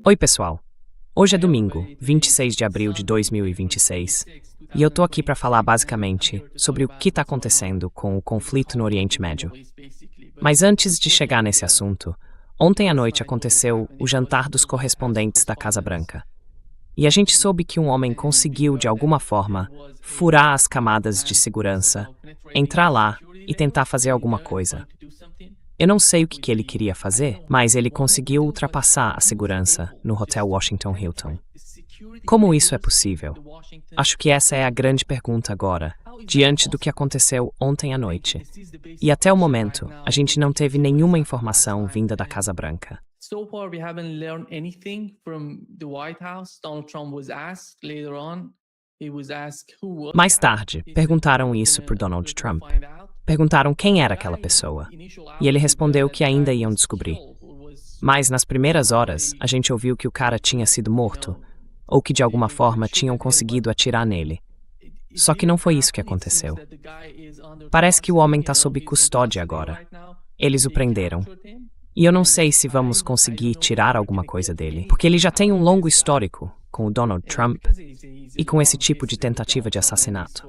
Oi, pessoal. Hoje é domingo, 26 de abril de 2026, e eu tô aqui para falar basicamente sobre o que está acontecendo com o conflito no Oriente Médio. Mas antes de chegar nesse assunto, ontem à noite aconteceu o jantar dos correspondentes da Casa Branca. E a gente soube que um homem conseguiu, de alguma forma, furar as camadas de segurança, entrar lá e tentar fazer alguma coisa. Eu não sei o que ele queria fazer, mas ele conseguiu ultrapassar a segurança no Hotel Washington Hilton. Como isso é possível? Acho que essa é a grande pergunta agora, diante do que aconteceu ontem à noite. E até o momento, a gente não teve nenhuma informação vinda da Casa Branca. So far, we haven't learned anything from the White House. Donald Trump was asked later on. He was asked who was. Mais tarde, perguntaram isso por Donald Trump. Perguntaram quem era aquela pessoa. E ele respondeu que ainda iam descobrir. Mas nas primeiras horas, a gente ouviu que o cara tinha sido morto, ou que de alguma forma tinham conseguido atirar nele. Só que não foi isso que aconteceu. Parece que o homem está sob custódia agora. Eles o prenderam. E eu não sei se vamos conseguir tirar alguma coisa dele, porque ele já tem um longo histórico com o Donald Trump e com esse tipo de tentativa de assassinato.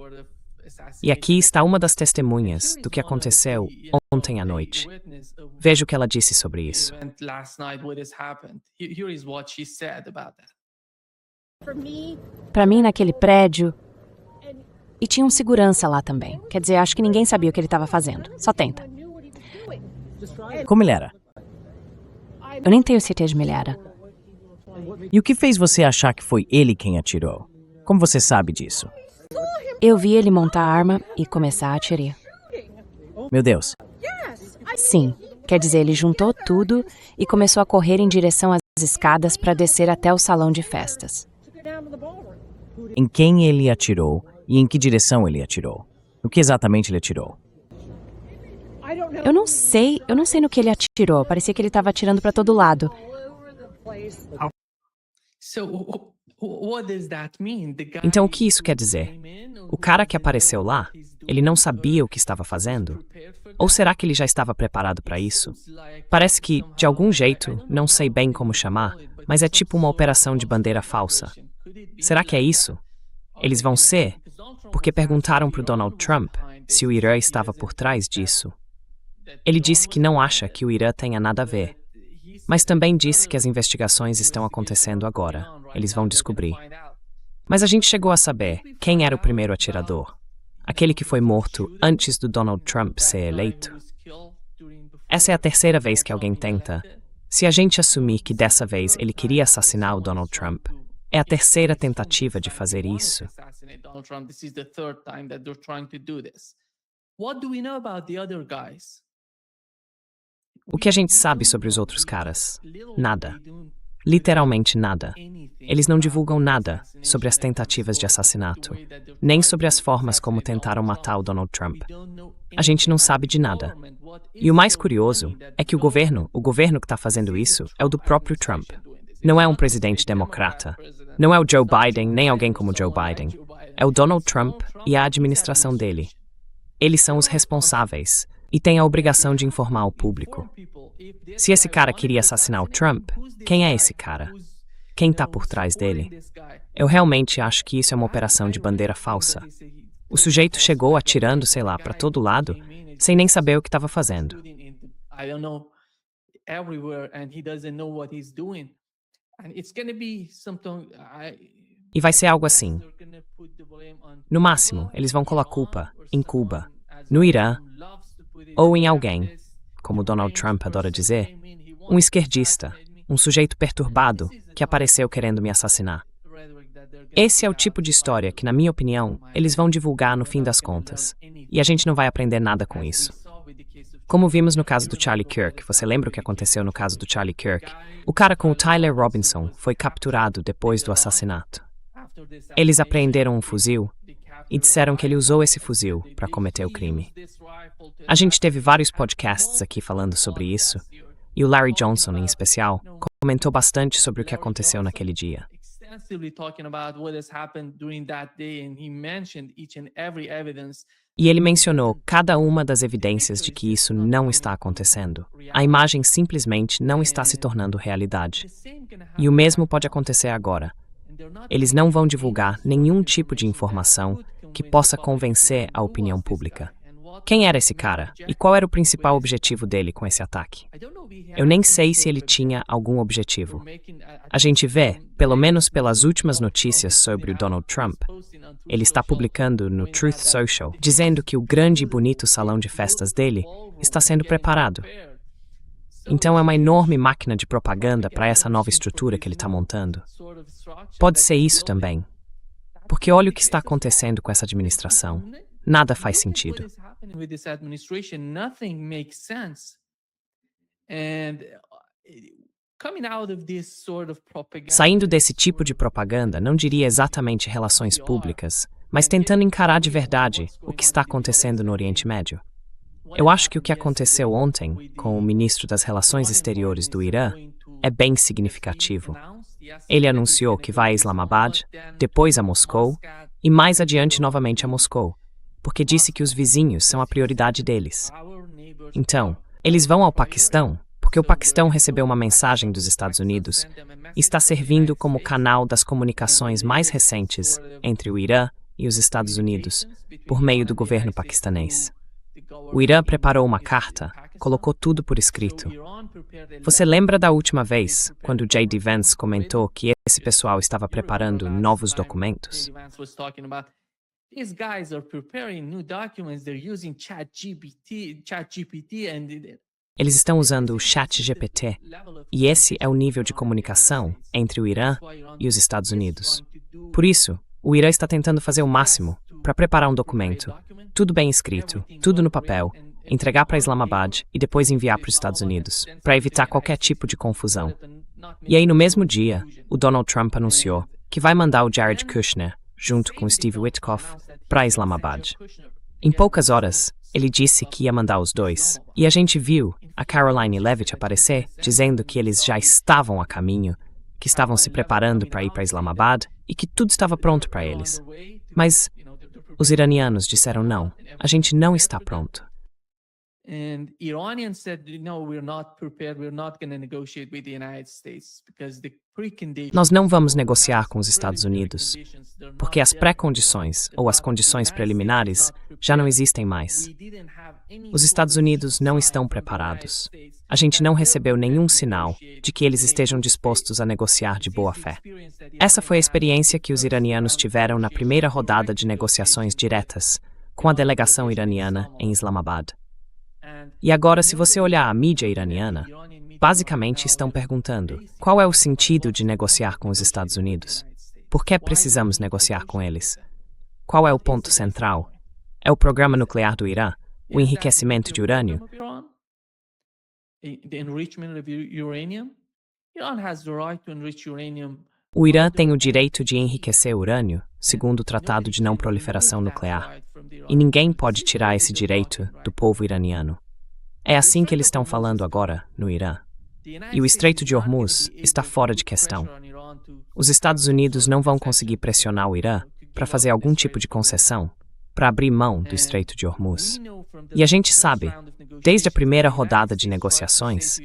E aqui está uma das testemunhas do que aconteceu ontem à noite. Veja o que ela disse sobre isso. Para mim, naquele prédio. E tinha um segurança lá também. Quer dizer, acho que ninguém sabia o que ele estava fazendo. Só tenta. Como ele era? Eu nem tenho certeza de me ele era. E o que fez você achar que foi ele quem atirou? Como você sabe disso? Eu vi ele montar a arma e começar a atirar. Meu Deus. Sim, quer dizer, ele juntou tudo e começou a correr em direção às escadas para descer até o salão de festas. Em quem ele atirou e em que direção ele atirou? O que exatamente ele atirou? Eu não sei no que ele atirou. Parecia que ele estava atirando para todo lado. Então o que isso quer dizer? O cara que apareceu lá, ele não sabia o que estava fazendo? Ou será que ele já estava preparado para isso? Parece que, de algum jeito, não sei bem como chamar, mas é tipo uma operação de bandeira falsa. Será que é isso? Eles vão ser? Porque perguntaram para o Donald Trump se o Irã estava por trás disso. Ele disse que não acha que o Irã tenha nada a ver, mas também disse que as investigações estão acontecendo agora. Eles vão descobrir. Mas a gente chegou a saber quem era o primeiro atirador, aquele que foi morto antes do Donald Trump ser eleito. Essa é a terceira vez que alguém tenta. Se a gente assumir que dessa vez ele queria assassinar o Donald Trump, é a terceira tentativa de fazer isso. O que a gente sabe sobre os outros caras? Nada. Literalmente nada. Eles não divulgam nada sobre as tentativas de assassinato, nem sobre as formas como tentaram matar o Donald Trump. A gente não sabe de nada. E o mais curioso é que o governo que está fazendo isso é o do próprio Trump. Não é um presidente democrata. Não é o Joe Biden, nem alguém como o Joe Biden. É o Donald Trump e a administração dele. Eles são os responsáveis e têm a obrigação de informar o público. Se esse cara queria assassinar o Trump, quem é esse cara? Quem está por trás dele? Eu realmente acho que isso é uma operação de bandeira falsa. O sujeito chegou atirando, sei lá, para todo lado, sem nem saber o que estava fazendo. E vai ser algo assim. No máximo, eles vão colocar a culpa em Cuba, no Irã, ou em alguém, como Donald Trump adora dizer, um esquerdista, um sujeito perturbado que apareceu querendo me assassinar. Esse é o tipo de história que, na minha opinião, eles vão divulgar no fim das contas. E a gente não vai aprender nada com isso. Como vimos no caso do Charlie Kirk, você lembra o que aconteceu no caso do Charlie Kirk? O cara com o Tyler Robinson foi capturado depois do assassinato. Eles apreenderam um fuzil e disseram que ele usou esse fuzil para cometer o crime. A gente teve vários podcasts aqui falando sobre isso, e o Larry Johnson, em especial, comentou bastante sobre o que aconteceu naquele dia. E ele mencionou cada uma das evidências de que isso não está acontecendo. A imagem simplesmente não está se tornando realidade. E o mesmo pode acontecer agora. Eles não vão divulgar nenhum tipo de informação que possa convencer a opinião pública. Quem era esse cara? E qual era o principal objetivo dele com esse ataque? Eu nem sei se ele tinha algum objetivo. A gente vê, pelo menos pelas últimas notícias sobre o Donald Trump, ele está publicando no Truth Social, dizendo que o grande e bonito salão de festas dele está sendo preparado. Então é uma enorme máquina de propaganda para essa nova estrutura que ele está montando. Pode ser isso também. Porque olha o que está acontecendo com essa administração. Nada faz sentido. Saindo desse tipo de propaganda, não diria exatamente relações públicas, mas tentando encarar de verdade o que está acontecendo no Oriente Médio. Eu acho que o que aconteceu ontem com o ministro das Relações Exteriores do Irã é bem significativo. Ele anunciou que vai a Islamabad, depois a Moscou e mais adiante novamente a Moscou, porque disse que os vizinhos são a prioridade deles. Então, eles vão ao Paquistão porque o Paquistão recebeu uma mensagem dos Estados Unidos e está servindo como canal das comunicações mais recentes entre o Irã e os Estados Unidos, por meio do governo paquistanês. O Irã preparou uma carta, colocou tudo por escrito. Você lembra da última vez, quando J.D. Vance comentou que esse pessoal estava preparando novos documentos? These guys are preparing new documents, they're using ChatGPT and Eles estão usando o ChatGPT, e esse é o nível de comunicação entre o Irã e os Estados Unidos. Por isso, o Irã está tentando fazer o máximo para preparar um documento, tudo bem escrito, tudo no papel, entregar para Islamabad e depois enviar para os Estados Unidos, para evitar qualquer tipo de confusão. E aí, no mesmo dia, o Donald Trump anunciou que vai mandar o Jared Kushner, junto com Steve Witkoff, para Islamabad. Em poucas horas, ele disse que ia mandar os dois, e a gente viu a Karoline Leavitt aparecer, dizendo que eles já estavam a caminho, que estavam se preparando para ir para Islamabad e que tudo estava pronto para eles. Mas os iranianos disseram não, a gente não está pronto. And Iranians said, no, we're not prepared. We're not going to negotiate with the United States because the preconditions. Nós não vamos negociar com os Estados Unidos, porque as pré-condições ou as condições preliminares já não existem mais. Os Estados Unidos não estão preparados. A gente não recebeu nenhum sinal de que eles estejam dispostos a negociar de boa fé. Essa foi a experiência que os iranianos tiveram na primeira rodada de negociações diretas com a delegação iraniana em Islamabad. E agora, se você olhar a mídia iraniana, basicamente estão perguntando qual é o sentido de negociar com os Estados Unidos? Por que precisamos negociar com eles? Qual é o ponto central? É o programa nuclear do Irã? O enriquecimento de urânio? O Irã tem o direito de enriquecer urânio, segundo o Tratado de Não Proliferação Nuclear. E ninguém pode tirar esse direito do povo iraniano. É assim que eles estão falando agora, no Irã. E o Estreito de Hormuz está fora de questão. Os Estados Unidos não vão conseguir pressionar o Irã para fazer algum tipo de concessão, para abrir mão do Estreito de Hormuz. E a gente sabe, desde a primeira rodada de negociações,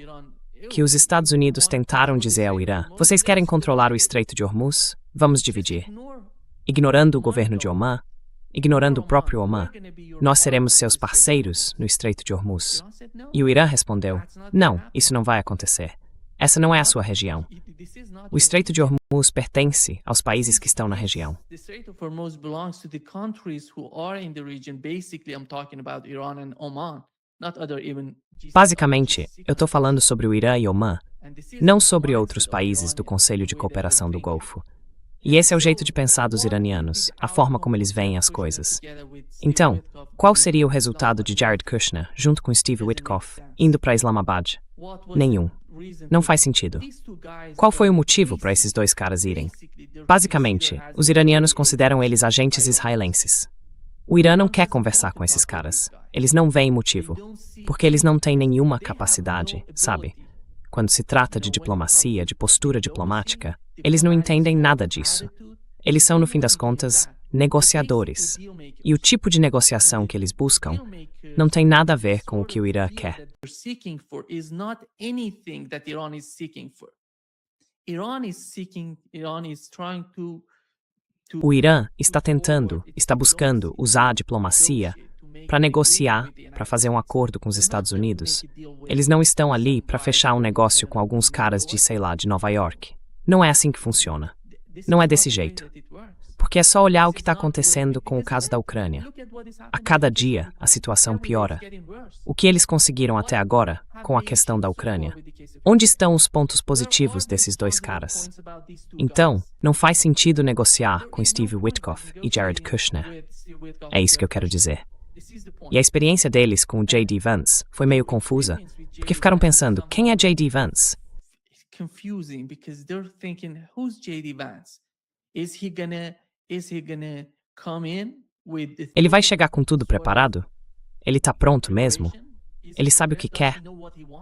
que os Estados Unidos tentaram dizer ao Irã: vocês querem controlar o Estreito de Hormuz? Vamos dividir. Ignorando o governo de Omã, ignorando o próprio Omã, nós seremos seus parceiros no Estreito de Hormuz. E o Irã respondeu: não, isso não vai acontecer. Essa não é a sua região. O Estreito de Hormuz pertence aos países que estão na região. Basicamente, eu estou falando sobre o Irã e Omã, não sobre outros países do Conselho de Cooperação do Golfo. E esse é o jeito de pensar dos iranianos, a forma como eles veem as coisas. Então, qual seria o resultado de Jared Kushner, junto com Steve Witkoff, indo para Islamabad? Nenhum. Não faz sentido. Qual foi o motivo para esses dois caras irem? Basicamente, os iranianos consideram eles agentes israelenses. O Irã não quer conversar com esses caras. Eles não veem motivo, porque eles não têm nenhuma capacidade, sabe? Quando se trata de diplomacia, de postura diplomática, eles não entendem nada disso. Eles são, no fim das contas, negociadores. E o tipo de negociação que eles buscam não tem nada a ver com o que o Irã quer. O Irã está buscando usar a diplomacia para negociar, para fazer um acordo com os Estados Unidos. Eles não estão ali para fechar um negócio com alguns caras de, sei lá, de Nova York. Não é assim que funciona. Não é desse jeito. Porque é só olhar o que está acontecendo com o caso da Ucrânia. A cada dia, a situação piora. O que eles conseguiram até agora com a questão da Ucrânia? Onde estão os pontos positivos desses dois caras? Então, não faz sentido negociar com Steve Witkoff e Jared Kushner. É isso que eu quero dizer. E a experiência deles com o J.D. Vance foi meio confusa, porque ficaram pensando, quem é J.D. Vance? Confusing because they're thinking, who's J.D. Vance? Is he gonna come in with the Ele vai chegar com tudo preparado? Ele está pronto mesmo? Ele sabe o que quer?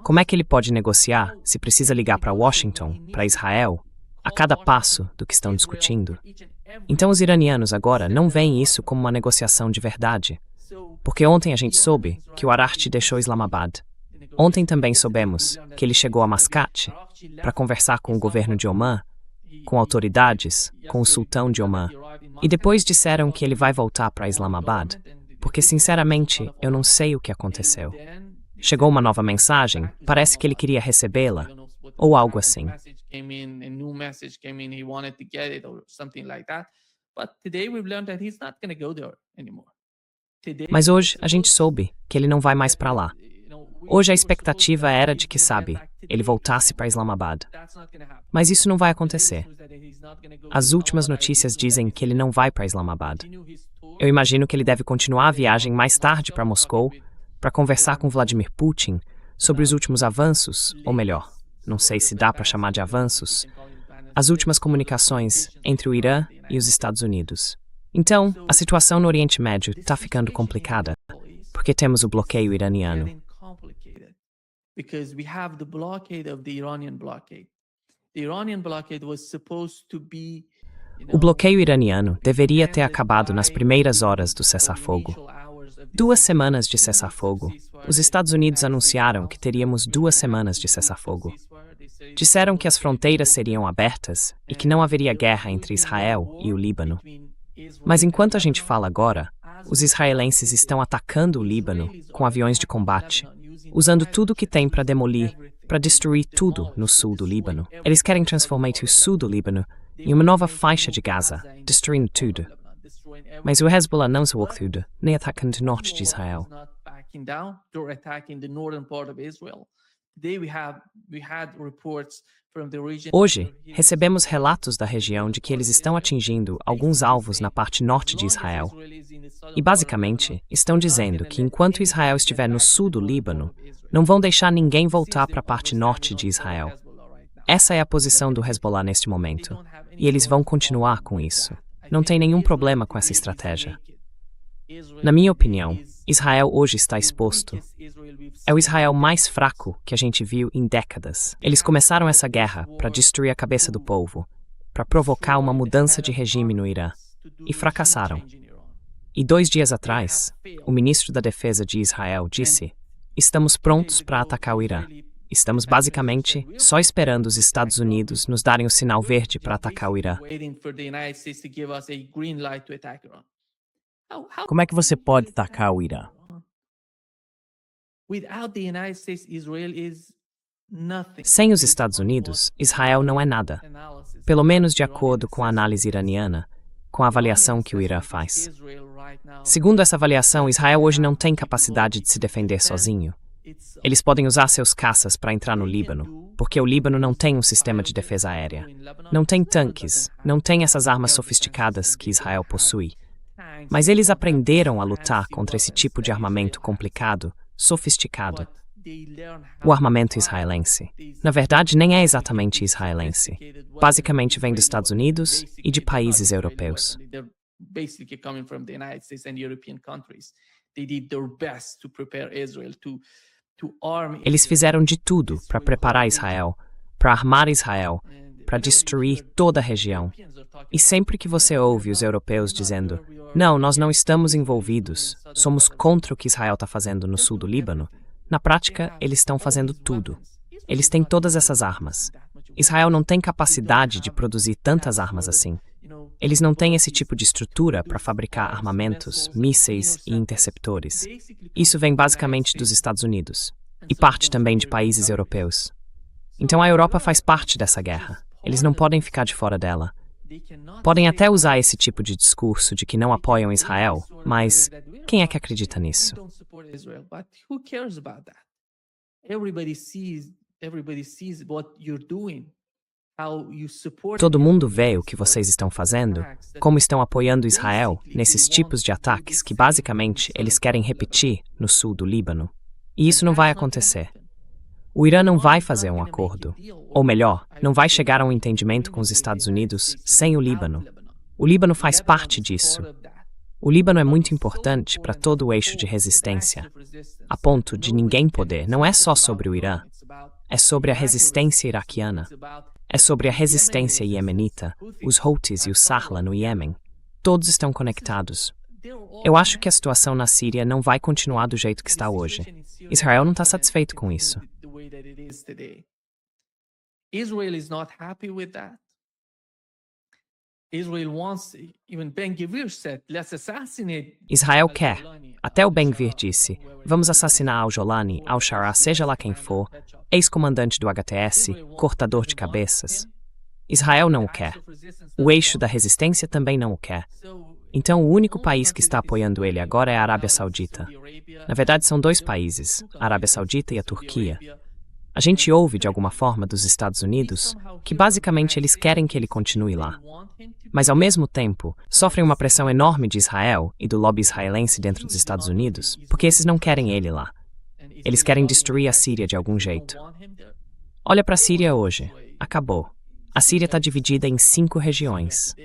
Como é que ele pode negociar se precisa ligar para Washington, para Israel, a cada passo do que estão discutindo? Então os iranianos agora não veem isso como uma negociação de verdade. Porque ontem a gente soube que o Ararti deixou Islamabad. Ontem também soubemos que ele chegou a Mascate para conversar com o governo de Omã, com autoridades, com o sultão de Omã. E depois disseram que ele vai voltar para Islamabad, porque sinceramente eu não sei o que aconteceu. Chegou uma nova mensagem, parece que ele queria recebê-la, ou algo assim. Mas hoje a gente soube que ele não vai mais para lá. Hoje a expectativa era de que, sabe, ele voltasse para Islamabad. Mas isso não vai acontecer. As últimas notícias dizem que ele não vai para Islamabad. Eu imagino que ele deve continuar a viagem mais tarde para Moscou para conversar com Vladimir Putin sobre os últimos avanços, ou melhor, não sei se dá para chamar de avanços, as últimas comunicações entre o Irã e os Estados Unidos. Então, a situação no Oriente Médio está ficando complicada, porque temos o bloqueio iraniano. Because we have the blockade of the Iranian blockade. The Iranian blockade was supposed to be, O bloqueio iraniano deveria ter acabado nas primeiras horas do cessar-fogo. 2 semanas de cessar-fogo. Os Estados Unidos anunciaram que teríamos 2 semanas de cessar-fogo. Disseram que as fronteiras seriam abertas e que não haveria guerra entre Israel e o Líbano. Mas enquanto a gente fala agora, os israelenses estão atacando o Líbano com aviões de combate, usando tudo que tem para demolir, para destruir tudo no sul do Líbano. Eles querem transformar o sul do Líbano em uma nova faixa de Gaza, destruindo tudo. Mas o Hezbollah não se tudo, nem atacando o norte de Israel. Hoje, recebemos relatos da região de que eles estão atingindo alguns alvos na parte norte de Israel. E, basicamente, estão dizendo que enquanto Israel estiver no sul do Líbano, não vão deixar ninguém voltar para a parte norte de Israel. Essa é a posição do Hezbollah neste momento. E eles vão continuar com isso. Não tem nenhum problema com essa estratégia. Na minha opinião, Israel hoje está exposto. É o Israel mais fraco que a gente viu em décadas. Eles começaram essa guerra para destruir a cabeça do povo, para provocar uma mudança de regime no Irã, e fracassaram. E 2 dias atrás, o ministro da Defesa de Israel disse: estamos prontos para atacar o Irã. Estamos basicamente só esperando os Estados Unidos nos darem o sinal verde para atacar o Irã. Como é que você pode atacar o Irã? Sem os Estados Unidos, Israel não é nada. Pelo menos de acordo com a análise iraniana, com a avaliação que o Irã faz. Segundo essa avaliação, Israel hoje não tem capacidade de se defender sozinho. Eles podem usar seus caças para entrar no Líbano, porque o Líbano não tem um sistema de defesa aérea. Não tem tanques, não tem essas armas sofisticadas que Israel possui. Mas eles aprenderam a lutar contra esse tipo de armamento complicado, sofisticado. O armamento israelense, na verdade, nem é exatamente israelense. Basicamente vem dos Estados Unidos e de países europeus. Eles fizeram de tudo para preparar Israel, para armar Israel, para destruir toda a região. E sempre que você ouve os europeus dizendo, não, nós não estamos envolvidos, somos contra o que Israel está fazendo no sul do Líbano, na prática, eles estão fazendo tudo. Eles têm todas essas armas. Israel não tem capacidade de produzir tantas armas assim. Eles não têm esse tipo de estrutura para fabricar armamentos, mísseis e interceptores. Isso vem basicamente dos Estados Unidos, e parte também de países europeus. Então a Europa faz parte dessa guerra. Eles não podem ficar de fora dela. Podem até usar esse tipo de discurso de que não apoiam Israel, mas quem é que acredita nisso? Todo mundo vê o que vocês estão fazendo, como estão apoiando Israel nesses tipos de ataques que basicamente eles querem repetir no sul do Líbano. E isso não vai acontecer. O Irã não vai fazer um acordo, ou melhor, não vai chegar a um entendimento com os Estados Unidos sem o Líbano. O Líbano faz parte disso. O Líbano é muito importante para todo o eixo de resistência, a ponto de ninguém poder. Não é só sobre o Irã, é sobre a resistência iraquiana, é sobre a resistência iemenita, os Houthis e o Sahla no Iêmen. Todos estão conectados. Eu acho que a situação na Síria não vai continuar do jeito que está hoje. Israel não está satisfeito com isso. Israel is not happy with that. Israel wants, even Ben-Gvir said, let's assassinate. Israel quer. Até o Ben-Gvir disse, vamos assassinar al-Jolani, al-Shara, seja lá quem for, ex-comandante do HTS, cortador de cabeças. Israel não o quer. O eixo da resistência também não o quer. Então o único país que está apoiando ele agora é a Arábia Saudita. Na verdade são dois países, a Arábia Saudita e a Turquia. A gente ouve de alguma forma dos Estados Unidos que basicamente eles querem que ele continue lá. Mas ao mesmo tempo, sofrem uma pressão enorme de Israel e do lobby israelense dentro dos Estados Unidos, porque esses não querem ele lá. Eles querem destruir a Síria de algum jeito. Olha para a Síria hoje. Acabou. A Síria está dividida em 5 regiões.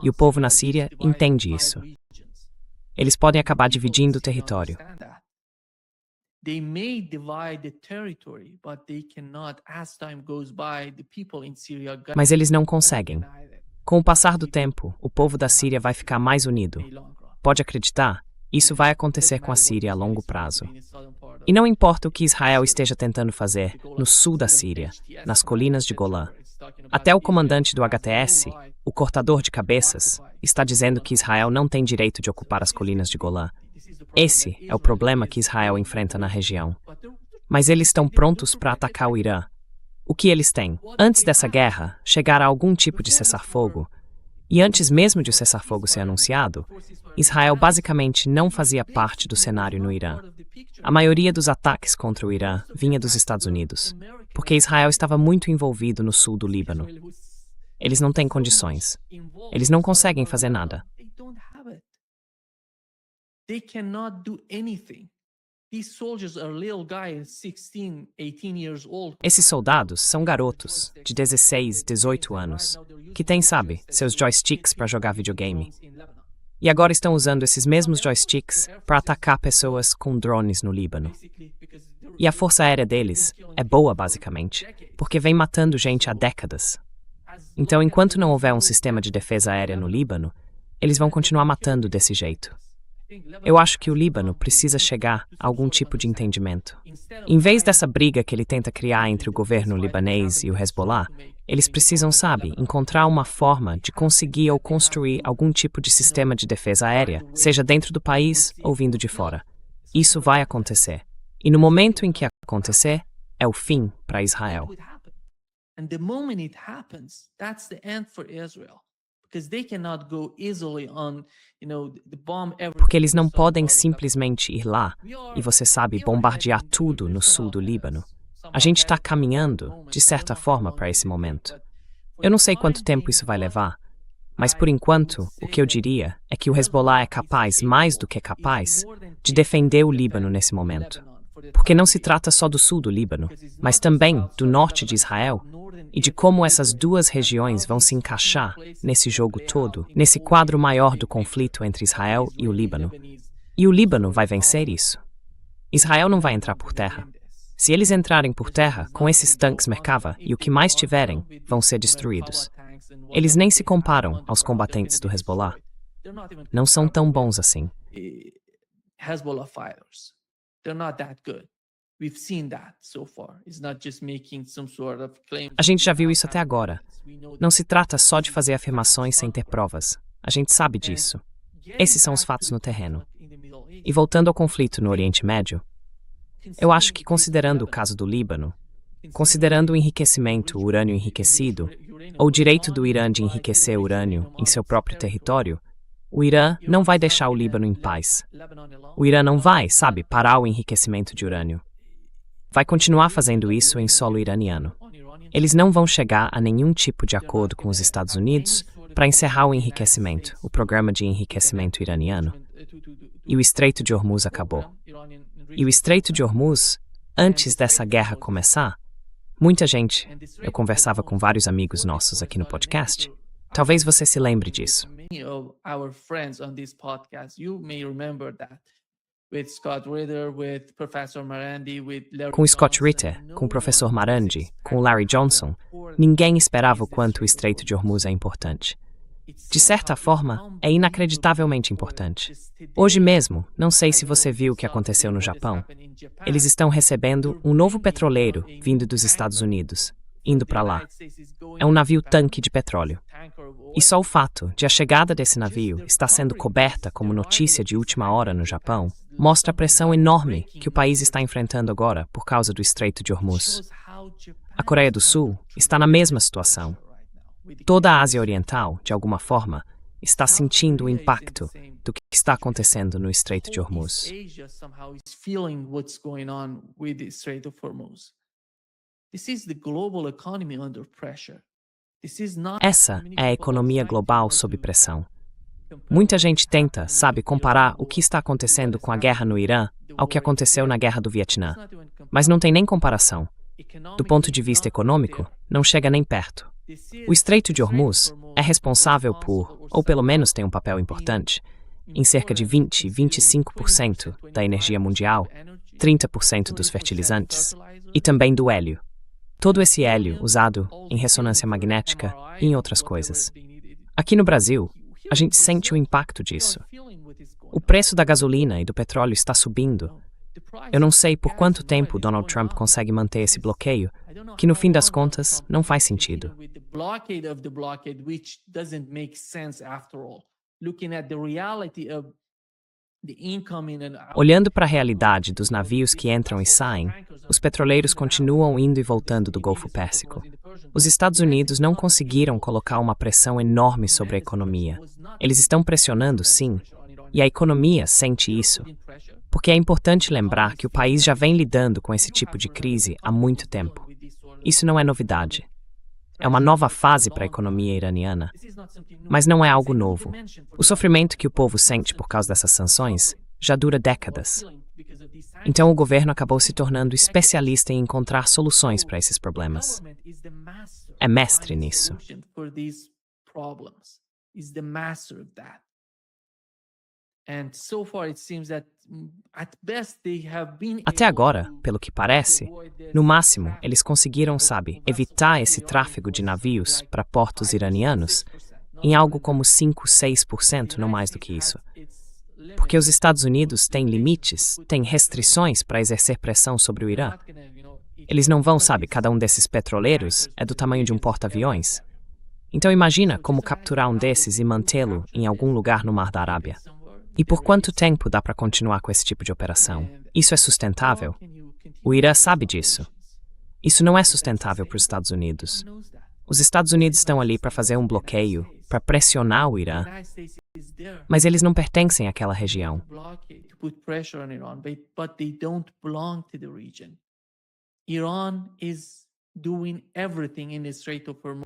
E o povo na Síria entende isso. Eles podem acabar dividindo o território. They may divide the territory, but they cannot, as time goes by, the people in Syria. Mas eles não conseguem. Com o passar do tempo, o povo da Síria vai ficar mais unido. Pode acreditar, isso vai acontecer com a Síria a longo prazo. E não importa o que Israel esteja tentando fazer no sul da Síria, nas colinas de Golã. Até o comandante do HTS, o cortador de cabeças, está dizendo que Israel não tem direito de ocupar as colinas de Golã. Esse é o problema que Israel enfrenta na região. Mas eles estão prontos para atacar o Irã. O que eles têm? Antes dessa guerra, chegar a algum tipo de cessar-fogo. E antes mesmo de o cessar-fogo ser anunciado, Israel basicamente não fazia parte do cenário no Irã. A maioria dos ataques contra o Irã vinha dos Estados Unidos, porque Israel estava muito envolvido no sul do Líbano. Eles não têm condições. Eles não conseguem fazer nada. They cannot do anything. These soldiers are little guys, 16, 18 years old. Esses soldados são garotos, de 16, 18 anos, que têm, sabe, seus joysticks para jogar videogame. E agora estão usando esses mesmos joysticks para atacar pessoas com drones no Líbano. E a força aérea deles é boa, basicamente, porque vem matando gente há décadas. Então, enquanto não houver um sistema de defesa aérea no Líbano, eles vão continuar matando desse jeito. Eu acho que o Líbano precisa chegar a algum tipo de entendimento. Em vez dessa briga que ele tenta criar entre o governo libanês e o Hezbollah, eles precisam, sabe, encontrar uma forma de conseguir ou construir algum tipo de sistema de defesa aérea, seja dentro do país ou vindo de fora. Isso vai acontecer. E no momento em que acontecer, é o fim para Israel. And the moment it happens, that's the end for Israel. Porque eles não podem simplesmente ir lá e, você sabe, bombardear tudo no sul do Líbano. A gente está caminhando, de certa forma, para esse momento. Eu não sei quanto tempo isso vai levar, mas por enquanto, o que eu diria é que o Hezbollah é capaz, mais do que capaz, de defender o Líbano nesse momento. Porque não se trata só do sul do Líbano, mas também do norte de Israel, e de como essas duas regiões vão se encaixar nesse jogo todo, nesse quadro maior do conflito entre Israel e o Líbano. E o Líbano vai vencer isso. Israel não vai entrar por terra. Se eles entrarem por terra, com esses tanques Merkava e o que mais tiverem, vão ser destruídos. Eles nem se comparam aos combatentes do Hezbollah. Não são tão bons assim. Hezbollah fighters. They're not that good. We've seen that so far. It's not just making some sort of claim. A gente já viu isso até agora. Não se trata só de fazer afirmações sem ter provas. A gente sabe disso. Esses são os fatos no terreno. E voltando ao conflito no Oriente Médio, eu acho que considerando o caso do Líbano, considerando o enriquecimento, o urânio enriquecido, ou o direito do Irã de enriquecer urânio em seu próprio território, o Irã não vai deixar o Líbano em paz. O Irã não vai, sabe, parar o enriquecimento de urânio. Vai continuar fazendo isso em solo iraniano. Eles não vão chegar a nenhum tipo de acordo com os Estados Unidos para encerrar o enriquecimento, o programa de enriquecimento iraniano. E o Estreito de Hormuz acabou. E o Estreito de Hormuz, antes dessa guerra começar, muita gente, eu conversava com vários amigos nossos aqui no podcast, talvez você se lembre disso. Many of our friends on this podcast, you may remember that. With Scott Ritter, with Professor Marandi, with Larry Com Scott Johnson, Ritter, no com o professor one Marandi, was com Larry Johnson, ninguém esperava o quanto o Estreito de Hormuz é importante. De certa forma, é inacreditavelmente importante. Hoje mesmo, não sei se você viu o que aconteceu no Japão. Eles estão recebendo um novo petroleiro vindo dos Estados Unidos, indo para lá. É um navio-tanque de petróleo. E só o fato de a chegada desse navio estar sendo coberta como notícia de última hora no Japão mostra a pressão enorme que o país está enfrentando agora por causa do Estreito de Hormuz. A Coreia do Sul está na mesma situação. Toda a Ásia Oriental, de alguma forma, está sentindo o impacto do que está acontecendo no Estreito de Hormuz. Asia somehow is feeling what's going on with the Strait of Hormuz. This is the global economy under pressure. This is not Essa é a economia global sob pressão. Muita gente tenta, sabe, comparar o que está acontecendo com a guerra no Irã ao que aconteceu na guerra do Vietnã. Mas não tem nem comparação. Do ponto de vista econômico, não chega nem perto. O Estreito de Hormuz é responsável por, ou pelo menos tem um papel importante, em cerca de 20-25% da energia mundial, 30% dos fertilizantes e também do hélio. Todo esse hélio usado em ressonância magnética e em outras coisas. Aqui no Brasil, a gente sente o impacto disso. O preço da gasolina e do petróleo está subindo. Eu não sei por quanto tempo Donald Trump consegue manter esse bloqueio, que no fim das contas não faz sentido. Olhando para a realidade dos navios que entram e saem, os petroleiros continuam indo e voltando do Golfo Pérsico. Os Estados Unidos não conseguiram colocar uma pressão enorme sobre a economia. Eles estão pressionando, sim, e a economia sente isso. Porque é importante lembrar que o país já vem lidando com esse tipo de crise há muito tempo. Isso não é novidade. É uma nova fase para a economia iraniana. Mas não é algo novo. O sofrimento que o povo sente por causa dessas sanções já dura décadas. Então o governo acabou se tornando especialista em encontrar soluções para esses problemas. É mestre nisso. Até agora, pelo que parece, no máximo, eles conseguiram, sabe, evitar esse tráfego de navios para portos iranianos em algo como 5-6%, não mais do que isso. Porque os Estados Unidos têm limites, têm restrições para exercer pressão sobre o Irã. Eles não vão, sabe, cada um desses petroleiros é do tamanho de um porta-aviões. Então imagina como capturar um desses e mantê-lo em algum lugar no Mar da Arábia. E por quanto tempo dá para continuar com esse tipo de operação? Isso é sustentável? O Irã sabe disso. Isso não é sustentável para os Estados Unidos. Os Estados Unidos estão ali para fazer um bloqueio, para pressionar o Irã, mas eles não pertencem àquela região.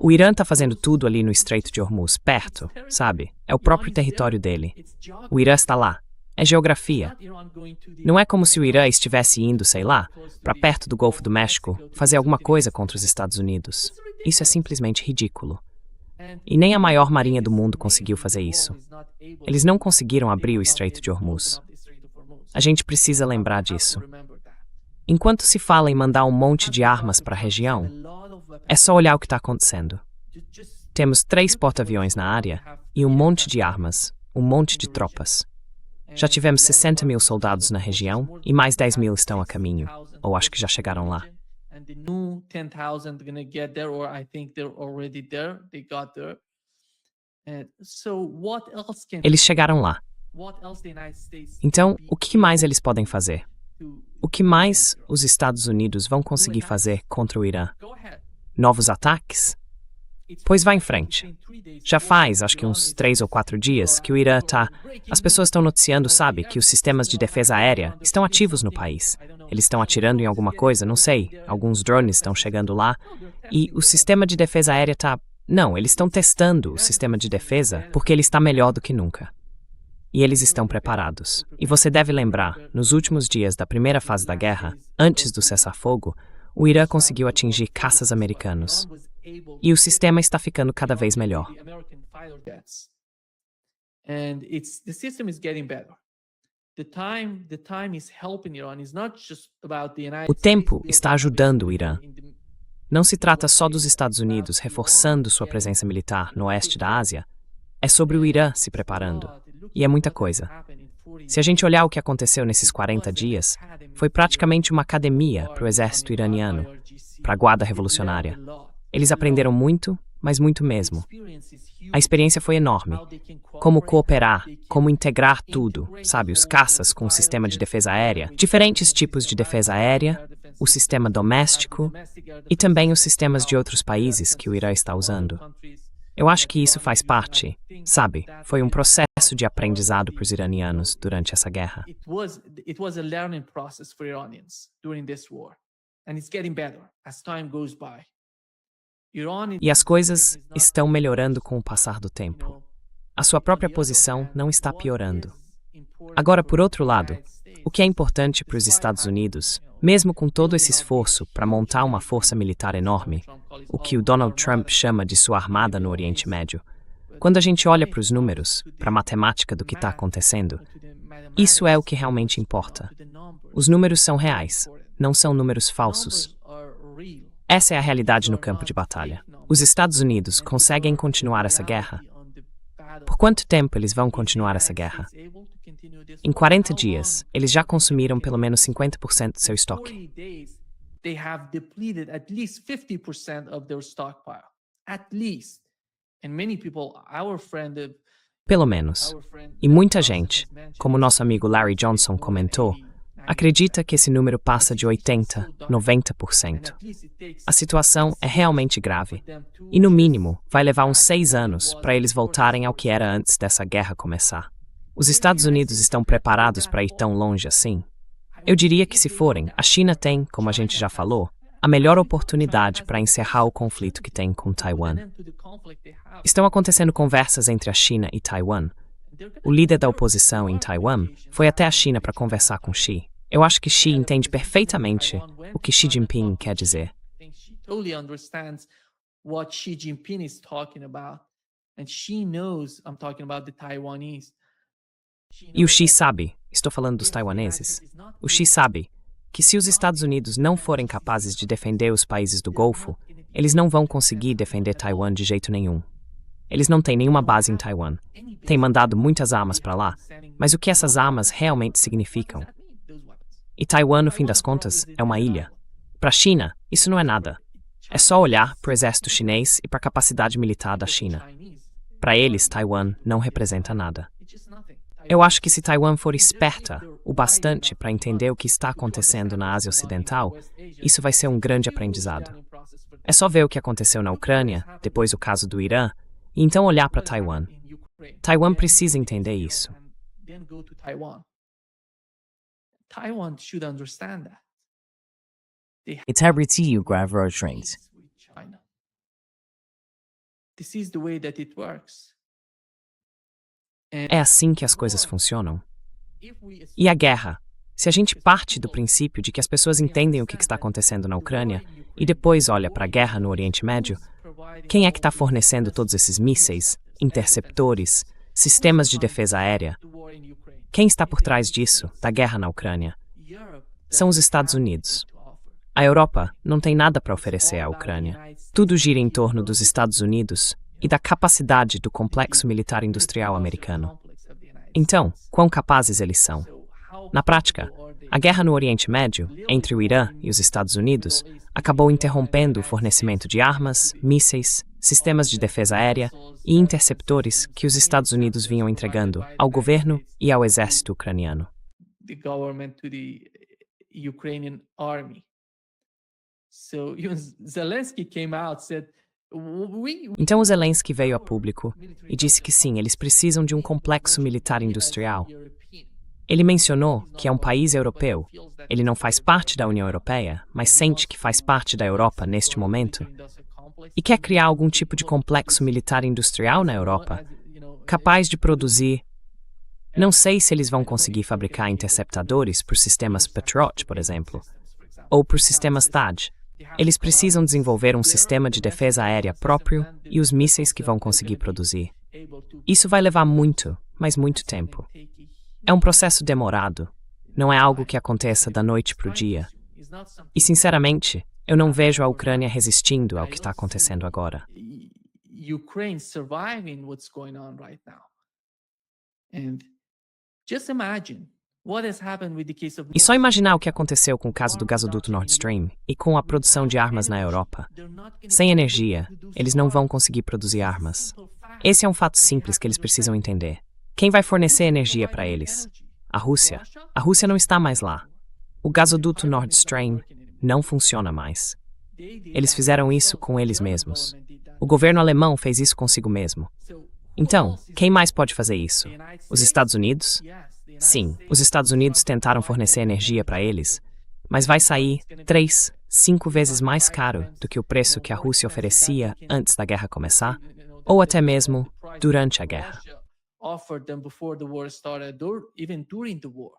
O Irã está fazendo tudo ali no Estreito de Hormuz, perto, sabe? É o próprio território dele. O Irã está lá. É geografia. Não é como se o Irã estivesse indo, sei lá, para perto do Golfo do México, fazer alguma coisa contra os Estados Unidos. Isso é simplesmente ridículo. E nem a maior marinha do mundo conseguiu fazer isso. Eles não conseguiram abrir o Estreito de Hormuz. A gente precisa lembrar disso. Enquanto se fala em mandar um monte de armas para a região, é só olhar o que está acontecendo. Temos 3 porta-aviões na área e um monte de armas, um monte de tropas. Já tivemos 60 mil soldados na região e mais 10 mil estão a caminho, ou acho que já chegaram lá. And the new 10,000 gonna get there, or I think they're already there. They got there. And so what else can Eles chegaram lá. what else the United States Então, o que mais eles podem fazer? to O que mais os Estados Unidos vão conseguir fazer contra o Irã? go ahead? Novos ataques? Pois vá em frente. Já faz, acho que uns 3 ou 4 dias, que o Irã tá... As pessoas estão noticiando, sabe, que os sistemas de defesa aérea estão ativos no país. Eles estão atirando em alguma coisa, não sei. Alguns drones estão chegando lá. E o sistema de defesa aérea tá... Não, eles estão testando o sistema de defesa porque ele está melhor do que nunca. E eles estão preparados. E você deve lembrar, nos últimos dias da primeira fase da guerra, antes do cessar-fogo, o Irã conseguiu atingir caças americanos. E o sistema está ficando cada vez melhor. The American fighter jets. And the system is getting better. The time is helping Iran. It's not just about the United O tempo States está ajudando o Irã. in the- Não se trata só dos Estados Unidos reforçando sua presença militar no oeste da Ásia. É sobre o Irã se preparando. E é muita coisa. Se a gente olhar o que aconteceu nesses 40 dias, foi praticamente uma academia para o exército iraniano, para a guarda revolucionária. Eles aprenderam muito, mas muito mesmo. A experiência foi enorme. Como cooperar, como integrar tudo, sabe, os caças com o sistema de defesa aérea, diferentes tipos de defesa aérea, o sistema doméstico e também os sistemas de outros países que o Irã está usando. Eu acho que isso faz parte, sabe, foi um processo de aprendizado para os iranianos durante essa guerra. It was a learning process for Iranians during this war, and it's getting better as time goes by. E as coisas estão melhorando com o passar do tempo. A sua própria posição não está piorando. Agora, por outro lado, o que é importante para os Estados Unidos, mesmo com todo esse esforço para montar uma força militar enorme, o que o Donald Trump chama de sua armada no Oriente Médio, quando a gente olha para os números, para a matemática do que está acontecendo, isso é o que realmente importa. Os números são reais, não são números falsos. Essa é a realidade no campo de batalha. Os Estados Unidos conseguem continuar essa guerra? Por quanto tempo eles vão continuar essa guerra? Em 40 dias, eles já consumiram pelo menos 50% do seu estoque. They have depleted at least 50% of their stockpile. At least. And many people, Pelo menos. E muita gente, como nosso amigo Larry Johnson comentou, acredita que esse número passa de 80%, 90%. A situação é realmente grave. E, no mínimo, vai levar uns 6 anos para eles voltarem ao que era antes dessa guerra começar. Os Estados Unidos estão preparados para ir tão longe assim? Eu diria que, se forem, a China tem, como a gente já falou, a melhor oportunidade para encerrar o conflito que tem com Taiwan. Estão acontecendo conversas entre a China e Taiwan. O líder da oposição em Taiwan foi até a China para conversar com Xi. Eu acho que Xi entende perfeitamente o que Xi Jinping quer dizer. E o Xi sabe, estou falando dos taiwaneses, o Xi sabe que se os Estados Unidos não forem capazes de defender os países do Golfo, eles não vão conseguir defender Taiwan de jeito nenhum. Eles não têm nenhuma base em Taiwan. Têm mandado muitas armas para lá, mas o que essas armas realmente significam? E Taiwan, no fim das contas, é uma ilha. Para a China, isso não é nada. É só olhar para o exército chinês e para a capacidade militar da China. Para eles, Taiwan não representa nada. Eu acho que se Taiwan for esperta o bastante para entender o que está acontecendo na Ásia Ocidental, isso vai ser um grande aprendizado. É só ver o que aconteceu na Ucrânia, depois o caso do Irã, e então olhar para Taiwan. Taiwan precisa entender isso. Taiwan should understand that. It's every grave our strengths. This is the way that it works. É assim que as coisas funcionam. E a guerra? Se a gente parte do princípio de que as pessoas entendem o que está acontecendo na Ucrânia e depois olha para a guerra no Oriente Médio, quem é que está fornecendo todos esses mísseis, interceptores, sistemas de defesa aérea? Quem está por trás disso, da guerra na Ucrânia? são os Estados Unidos. A Europa não tem nada para oferecer à Ucrânia. Tudo gira em torno dos Estados Unidos e da capacidade do complexo militar industrial americano. Então, quão capazes eles são? Na prática, a guerra no Oriente Médio, entre o Irã e os Estados Unidos, acabou interrompendo o fornecimento de armas, mísseis, sistemas de defesa aérea e interceptores que os Estados Unidos vinham entregando ao governo e ao exército ucraniano. The government to the Ukrainian army. So even Zelensky came out said Então o Zelensky veio a público e disse que sim, eles precisam de um complexo militar industrial. Ele mencionou que é um país europeu. Ele não faz parte da União Europeia, mas sente que faz parte da Europa neste momento e quer criar algum tipo de complexo militar industrial na Europa, capaz de produzir. Não sei se eles vão conseguir fabricar interceptadores por sistemas Patriot, por exemplo, ou por sistemas THAAD. Eles precisam desenvolver um sistema de defesa aérea próprio e os mísseis que vão conseguir produzir. Isso vai levar muito, mas muito tempo. É um processo demorado. Não é algo que aconteça da noite para o dia. E, sinceramente, eu não vejo a Ucrânia resistindo ao que está acontecendo agora. Ukraine surviving what's going on right now. And just imagine what has happened with the case of E só imaginar o que aconteceu com o caso do gasoduto Nord Stream e com a produção de armas na Europa. Sem energia, eles não vão conseguir produzir armas. Esse é um fato simples que eles precisam entender. Quem vai fornecer energia para eles? A Rússia. A Rússia não está mais lá. O gasoduto Nord Stream não funciona mais. Eles fizeram isso com eles mesmos. O governo alemão fez isso consigo mesmo. Então, quem mais pode fazer isso? Os Estados Unidos? Sim, os Estados Unidos tentaram fornecer energia para eles, mas vai sair 3, 5 vezes mais caro do que o preço que a Rússia oferecia antes da guerra começar, ou até mesmo durante a guerra. Offered them before the war started, or even during the war.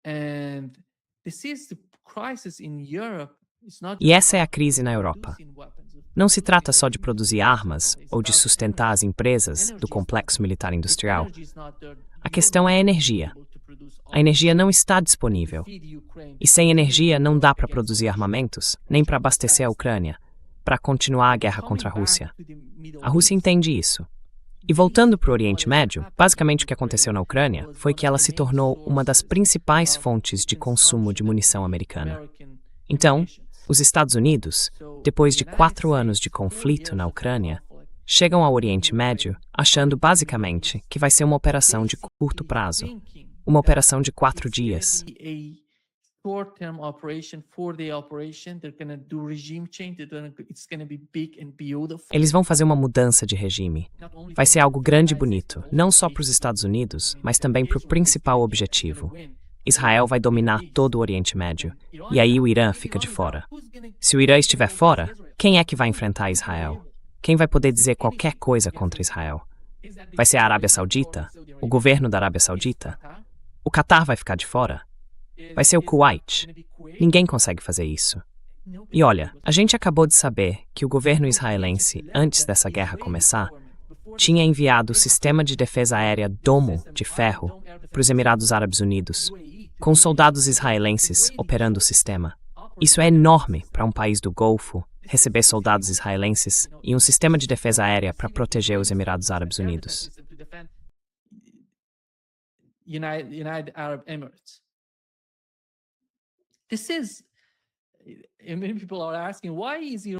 And this is the crisis in Europe. It's not E essa é a crise na Europa. Não se trata só de produzir armas ou de sustentar as empresas do complexo militar industrial. A questão é a energia. A energia não está disponível. E sem energia não dá para produzir armamentos, nem para abastecer a Ucrânia, para continuar a guerra contra a Rússia. A Rússia entende isso. E voltando para o Oriente Médio, basicamente o que aconteceu na Ucrânia foi que ela se tornou uma das principais fontes de consumo de munição americana. Então, os Estados Unidos, depois de 4 anos de conflito na Ucrânia, chegam ao Oriente Médio achando basicamente que vai ser uma operação de curto prazo, uma operação de 4 dias. Short-term operation, 4-day operation. They're going to do regime change. It's going to be big and beautiful. Eles vão fazer uma mudança de regime. Vai ser algo grande e bonito, não só para os Estados Unidos, mas também para o principal objetivo. Israel vai dominar todo o Oriente Médio, e aí o Irã fica de fora. Se o Irã estiver fora, quem é que vai enfrentar Israel? Quem vai poder dizer qualquer coisa contra Israel? Vai ser a Arábia Saudita? O governo da Arábia Saudita? O Catar vai ficar de fora? Vai ser o Kuwait. Ninguém consegue fazer isso. E olha, a gente acabou de saber que o governo israelense, antes dessa guerra começar, tinha enviado o sistema de defesa aérea Domo de ferro para os Emirados Árabes Unidos, com soldados israelenses operando o sistema. Isso é enorme para um país do Golfo receber soldados israelenses e um sistema de defesa aérea para proteger os Emirados Árabes Unidos. United Arab Emirates.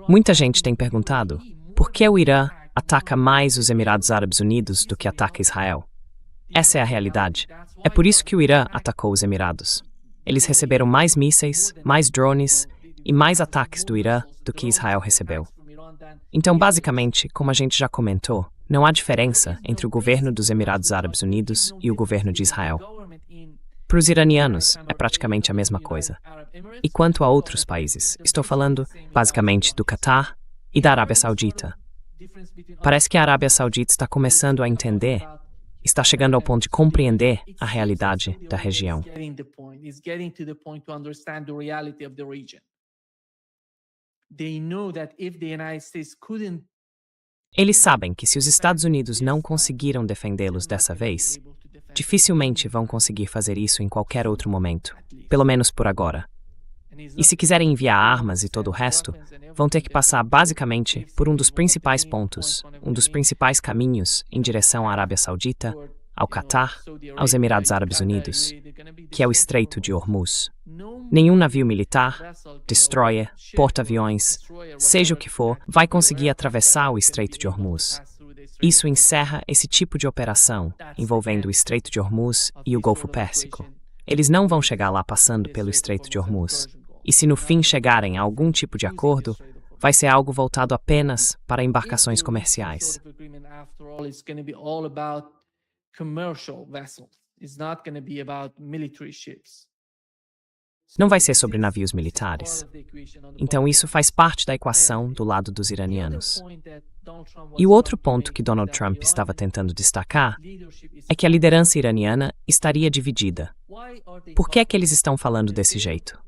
Muita gente tem perguntado por que o Irã ataca mais os Emirados Árabes Unidos do que ataca Israel. Essa é a realidade. É por isso que o Irã atacou os Emirados. Eles receberam mais mísseis, mais drones e mais ataques do Irã do que Israel recebeu. Então, basicamente, como a gente já comentou, não há diferença entre o governo dos Emirados Árabes Unidos e o governo de Israel. Para os iranianos, é praticamente a mesma coisa. E quanto a outros países, estou falando, basicamente, do Catar e da Arábia Saudita. Parece que a Arábia Saudita está começando a entender, está chegando ao ponto de compreender a realidade da região. Eles sabem que se os Estados Unidos não conseguiram defendê-los dessa vez, dificilmente vão conseguir fazer isso em qualquer outro momento, pelo menos por agora. E se quiserem enviar armas e todo o resto, vão ter que passar basicamente por um dos principais pontos, um dos principais caminhos em direção à Arábia Saudita, ao Catar, aos Emirados Árabes Unidos, que é o Estreito de Hormuz. Nenhum navio militar, destroyer, porta-aviões, seja o que for, vai conseguir atravessar o Estreito de Hormuz. Isso encerra esse tipo de operação envolvendo o Estreito de Hormuz e o Golfo Pérsico. Eles não vão chegar lá passando pelo Estreito de Hormuz. E se no fim chegarem a algum tipo de acordo, vai ser algo voltado apenas para embarcações comerciais. Não vai ser sobre navios militares. Então isso faz parte da equação do lado dos iranianos. E o outro ponto que Donald Trump estava tentando destacar é que a liderança iraniana estaria dividida. Por que é que eles estão falando desse jeito?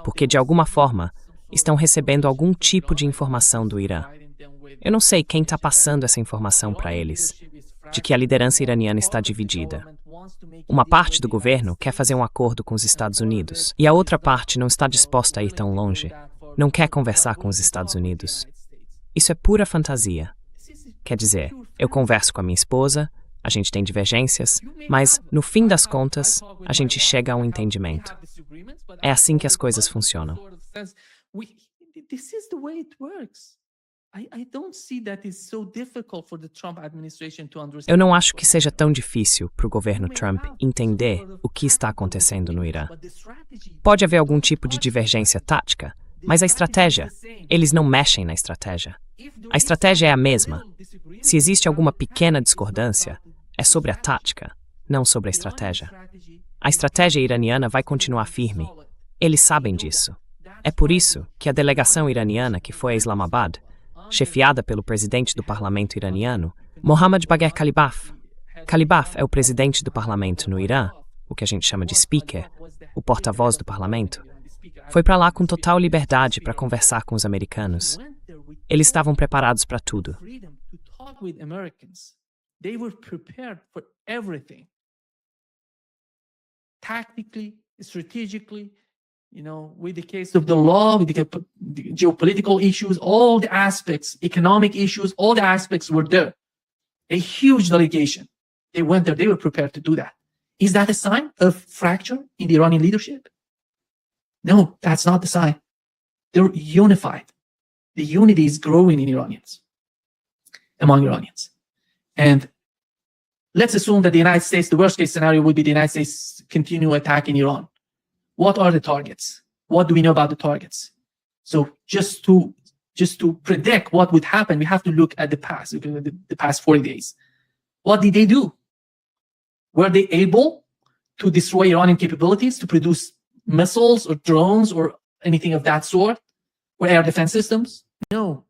Porque, de alguma forma, estão recebendo algum tipo de informação do Irã. Eu não sei quem está passando essa informação para eles, de que a liderança iraniana está dividida. Uma parte do governo quer fazer um acordo com os Estados Unidos, e a outra parte não está disposta a ir tão longe, não quer conversar com os Estados Unidos. Isso é pura fantasia. Quer dizer, eu converso com a minha esposa, a gente tem divergências, mas, no fim das contas, a gente chega a um entendimento. É assim que as coisas funcionam. Eu não acho que seja tão difícil para o governo Trump entender o que está acontecendo no Irã. Pode haver algum tipo de divergência tática, mas a estratégia, eles não mexem na estratégia. A estratégia é a mesma. Se existe alguma pequena discordância, é sobre a tática, não sobre a estratégia. A estratégia iraniana vai continuar firme. Eles sabem disso. É por isso que a delegação iraniana que foi a Islamabad, chefiada pelo presidente do parlamento iraniano, Mohammad Bagher Khalibaf. Khalibaf é o presidente do parlamento no Irã, o que a gente chama de speaker, o porta-voz do parlamento. Foi para lá com total liberdade para conversar com os americanos. Eles estavam preparados para tudo. They were prepared for everything. Tactically, strategically, with the case of the law, with the geopolitical issues, all the aspects, economic issues, all the aspects were there. A huge delegation. They went there, they were prepared to do that. Is that a sign of fracture in the Iranian leadership? No, that's not the sign. They're unified. The unity is growing in Iranians, among Iranians. And let's assume that the United States, the worst case scenario would be the United States continue attacking Iran. What are the targets? What do we know about the targets? So just to predict what would happen, we have to look at the past, the past 40 days. What did they do? Were they able to destroy Iranian capabilities to produce missiles or drones or anything of that sort? Or air defense systems? No.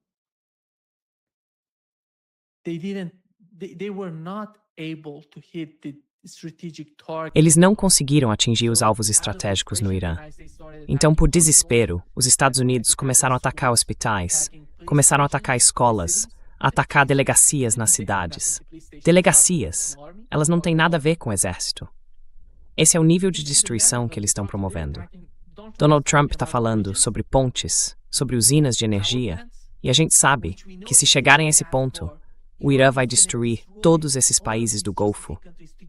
They didn't. They were not able to hit the strategic target. Eles não conseguiram atingir os alvos estratégicos no Irã. Então, por desespero, os Estados Unidos começaram a atacar hospitais, começaram a atacar escolas, a atacar delegacias nas cidades. Delegacias. Elas não têm nada a ver com o exército. Esse é o nível de destruição que eles estão promovendo. Donald Trump está falando sobre pontes, sobre usinas de energia, e a gente sabe que se chegarem a esse ponto, o Irã vai destruir todos esses países do Golfo,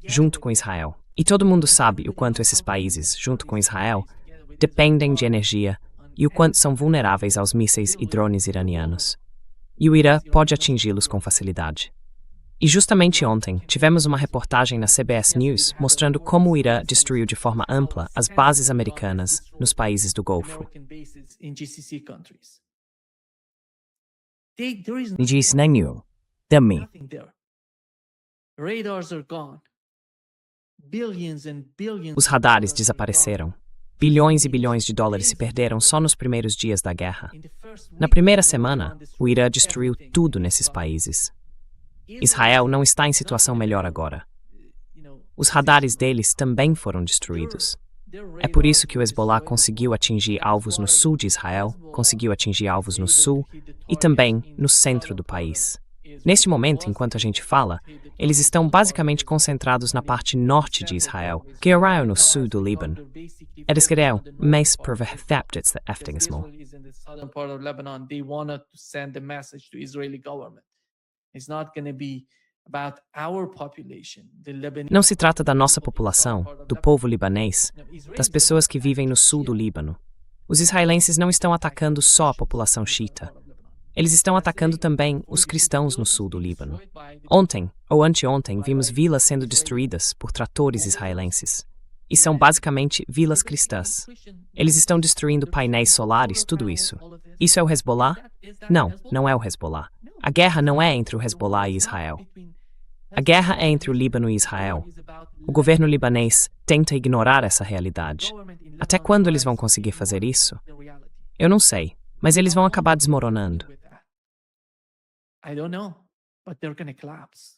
junto com Israel. E todo mundo sabe o quanto esses países, junto com Israel, dependem de energia e o quanto são vulneráveis aos mísseis e drones iranianos. E o Irã pode atingi-los com facilidade. E justamente ontem, tivemos uma reportagem na CBS News mostrando como o Irã destruiu de forma ampla as bases americanas nos países do Golfo. Me diz nenhum. Demi. Os radares desapareceram. Bilhões e bilhões de dólares se perderam só nos primeiros dias da guerra. Na primeira semana, o Irã destruiu tudo nesses países. Israel não está em situação melhor agora. Os radares deles também foram destruídos. É por isso que o Hezbollah conseguiu atingir alvos no sul de Israel, conseguiu atingir alvos no sul e também no centro do país. Neste momento, enquanto a gente fala, eles estão basicamente concentrados na parte norte de Israel, que é no sul do Líbano. Eles queriam mais provavelmente efetivamente. Southern part of Lebanon, they wanted to send the message to Israeli government. It's not going to be about our population, the Lebanese. Não se trata da nossa população, do povo libanês, das pessoas que vivem no sul do Líbano. Os israelenses não estão atacando só a população xiita. Eles estão atacando também os cristãos no sul do Líbano. Ontem, ou anteontem, vimos vilas sendo destruídas por tratores israelenses. E são basicamente vilas cristãs. Eles estão destruindo painéis solares, tudo isso. Isso é o Hezbollah? Não, não é o Hezbollah. A guerra não é entre o Hezbollah e Israel. A guerra é entre o Líbano e Israel. O governo libanês tenta ignorar essa realidade. Até quando eles vão conseguir fazer isso? Eu não sei, mas eles vão acabar desmoronando. I don't know, but they're going to collapse.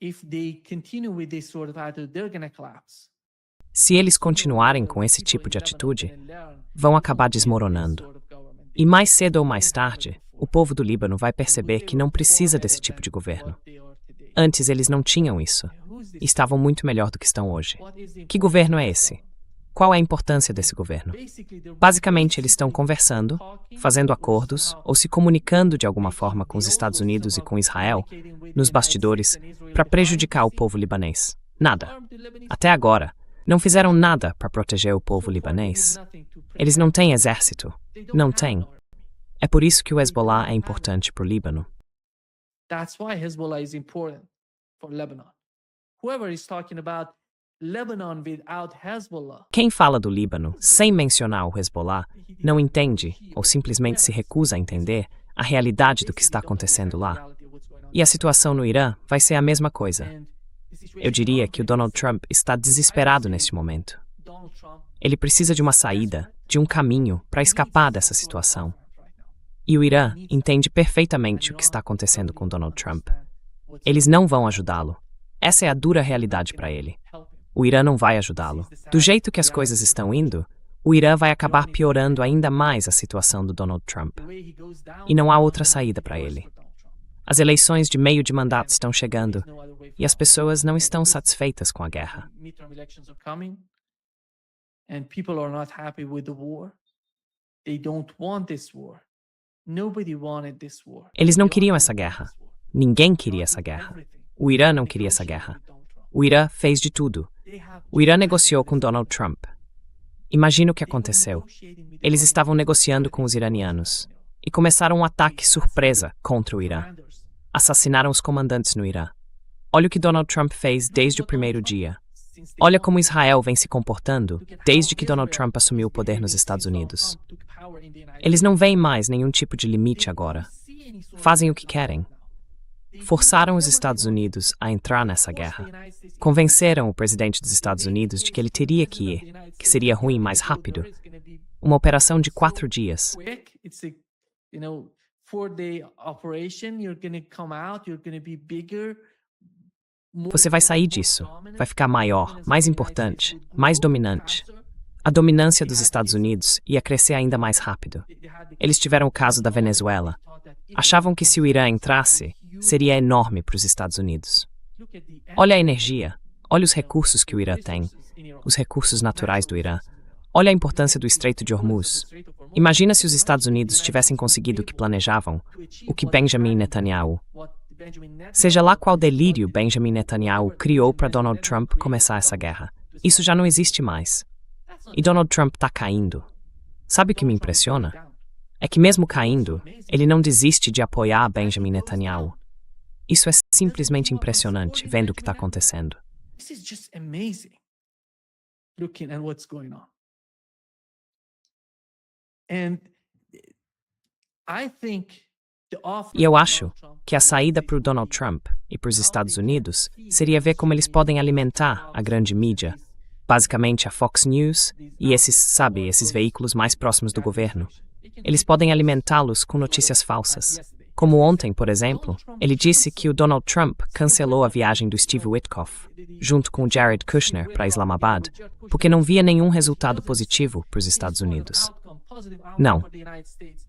If they continue with this sort of attitude, they're going to collapse. Se eles continuarem com esse tipo de atitude, vão acabar desmoronando. E mais cedo ou mais tarde, o povo do Líbano vai perceber que não precisa desse tipo de governo. Antes eles não tinham isso. E estavam muito melhor do que estão hoje. Que governo é esse? Qual é a importância desse governo? Basicamente, eles estão conversando, fazendo acordos ou se comunicando de alguma forma com os Estados Unidos e com Israel, nos bastidores, para prejudicar o povo libanês. Nada. Até agora, não fizeram nada para proteger o povo libanês. Eles não têm exército. Não têm. É por isso que o Hezbollah é importante para o Líbano. That's why Hezbollah is important for Lebanon. Whoever is talking about Lebanon without Hezbollah. Quem fala do Líbano sem mencionar o Hezbollah não entende ou simplesmente se recusa a entender a realidade do que está acontecendo lá. E a situação no Irã vai ser a mesma coisa. Eu diria que o Donald Trump está desesperado neste momento. Ele precisa de uma saída, de um caminho para escapar dessa situação. E o Irã entende perfeitamente o que está acontecendo com Donald Trump. Eles não vão ajudá-lo. Essa é a dura realidade para ele. O Irã não vai ajudá-lo. Do jeito que as coisas estão indo, o Irã vai acabar piorando ainda mais a situação do Donald Trump. E não há outra saída para ele. As eleições de meio de mandato estão chegando e as pessoas não estão satisfeitas com a guerra. Eles não queriam essa guerra. Ninguém queria essa guerra. O Irã não queria essa guerra. O Irã fez de tudo. O Irã negociou com Donald Trump. Imagina o que aconteceu. Eles estavam negociando com os iranianos e começaram um ataque surpresa contra o Irã. Assassinaram os comandantes no Irã. Olha o que Donald Trump fez desde o primeiro dia. Olha como Israel vem se comportando desde que Donald Trump assumiu o poder nos Estados Unidos. Eles não veem mais nenhum tipo de limite agora. Fazem o que querem. Forçaram os Estados Unidos a entrar nessa guerra. Convenceram o presidente dos Estados Unidos de que ele teria que ir, que seria ruim mais rápido. Uma operação de 4 dias. Você vai sair disso. Vai ficar maior, mais importante, mais dominante. A dominância dos Estados Unidos ia crescer ainda mais rápido. Eles tiveram o caso da Venezuela. Achavam que se o Irã entrasse, seria enorme para os Estados Unidos. Olha a energia, olha os recursos que o Irã tem, os recursos naturais do Irã. Olha a importância do Estreito de Hormuz. Imagina se os Estados Unidos tivessem conseguido o que planejavam, o que Benjamin Netanyahu. Seja lá qual delírio Benjamin Netanyahu criou para Donald Trump começar essa guerra. Isso já não existe mais. E Donald Trump está caindo. Sabe o que me impressiona? É que mesmo caindo, ele não desiste de apoiar Benjamin Netanyahu. Isso é simplesmente impressionante, vendo o que está acontecendo. This is just amazing. Looking at what's going on. And I think E eu acho que a saída para o Donald Trump e para os Estados Unidos seria ver como eles podem alimentar a grande mídia, basicamente a Fox News e esses veículos mais próximos do governo. Eles podem alimentá-los com notícias falsas. Como ontem, por exemplo, ele disse que o Donald Trump cancelou a viagem do Steve Witkoff, junto com o Jared Kushner, para Islamabad, porque não via nenhum resultado positivo para os Estados Unidos.